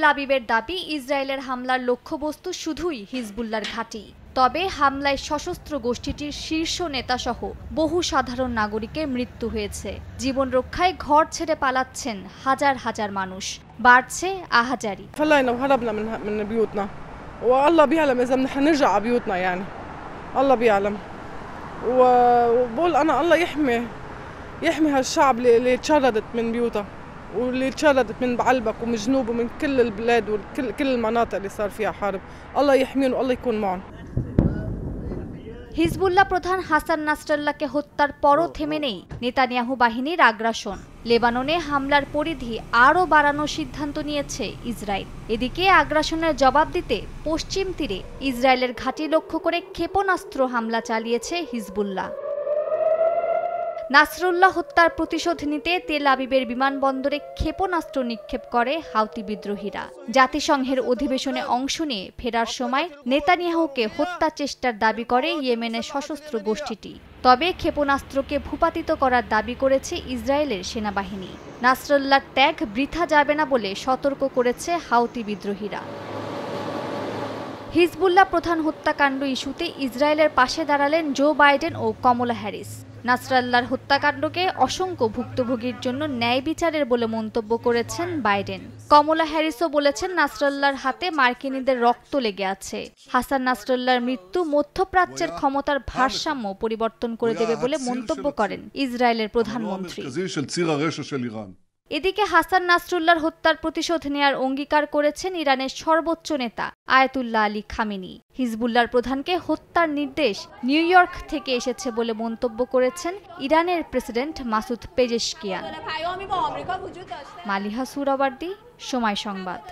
তেল আবিবের দাবি, ইসরায়েলের হামলার লক্ষ্যবস্তু শুধুই হিজবুল্লাহর ঘাঁটি। তবে হামলায় সশস্ত্র গোষ্ঠীটির শীর্ষ নেতাসহ বহু সাধারণ নাগরিকের মৃত্যু হয়েছে। জীবন রক্ষায় ঘর ছেড়ে পালাচ্ছেন হাজার হাজার মানুষ। বাড়ছে আহাজারি। والله بيعلم اذا حنرجع على بيوتنا يعني الله بيعلم وبقول انا الله يحمي هالشعب اللي تشردت من بيوتها واللي تشردت من بعلبك ومن جنوب ومن كل البلاد وكل المناطق اللي صار فيها حرب الله يحميهم والله يكون معهم। হিজবুল্লাহ প্রধান হাসান নাসরাল্লাহকে হত্যার পরও থেমে নেই নেতানিয়াহু বাহিনীর আগ্রাসন। লেবাননে হামলার পরিধি আরও বাড়ানোর সিদ্ধান্ত নিয়েছে ইসরায়েল। এদিকে আগ্রাসনের জবাব দিতে পশ্চিম তীরে ইসরায়েলের ঘাঁটি লক্ষ্য করে ক্ষেপণাস্ত্র হামলা চালিয়েছে হিজবুল্লাহ। নাসরুল্লাহ হত্যার প্রতিশোধ নিতে তেল আবিবের বিমানবন্দরে ক্ষেপণাস্ত্র নিক্ষেপ করে হাউতি বিদ্রোহীরা। জাতিসংঘের অধিবেশনে অংশ নিয়ে ফেরার সময় নেতানিয়াহুকে হত্যা চেষ্টার দাবি করে ইয়েমেনের সশস্ত্র গোষ্ঠীটি। তবে ক্ষেপণাস্ত্রকে ভূপাতিত করার দাবি করেছে ইসরায়েলের সেনাবাহিনী। নাসরুল্লাহর ত্যাগ বৃথা যাবে না বলে সতর্ক করেছে হাউতি বিদ্রোহীরা। হিজবুল্লাহ প্রধান হত্যাকাণ্ড ইস্যুতে ইসরায়েলের পাশে দাঁড়ালেন জো বাইডেন ও কমলা হ্যারিস। নাসরাল্লাহর হত্যাকাণ্ডকে অসংখ্য ভুক্তভোগীর জন্য ন্যায় বিচারের বলে মন্তব্য করেছেন বাইডেন। কমলা হ্যারিসও বলেছেন নাসরাল্লাহর হাতে মার্কিনীদের রক্ত লেগে আছে। হাসান নাসরাল্লাহর মৃত্যু মধ্যপ্রাচ্যের ক্ষমতার ভারসাম্য পরিবর্তন করে দেবে বলে মন্তব্য করেন ইসরায়েলের প্রধানমন্ত্রী। এদিকে হাসান নাসরুল্লাহর হত্যার প্রতিশোধ নেয়ার অঙ্গীকার করেছেন ইরানের সর্বোচ্চ নেতা আয়াতুল্লাহ আলী খামেনি। হিজবুল্লাহর প্রধানকে হত্যার নির্দেশ নিউ ইয়র্ক থেকে এসেছে বলে মন্তব্য করেছেন ইরানের প্রেসিডেন্ট মাসুদ পেজেশকিয়ান। মালিহা সুরাওয়ার্দী, সময় সংবাদ।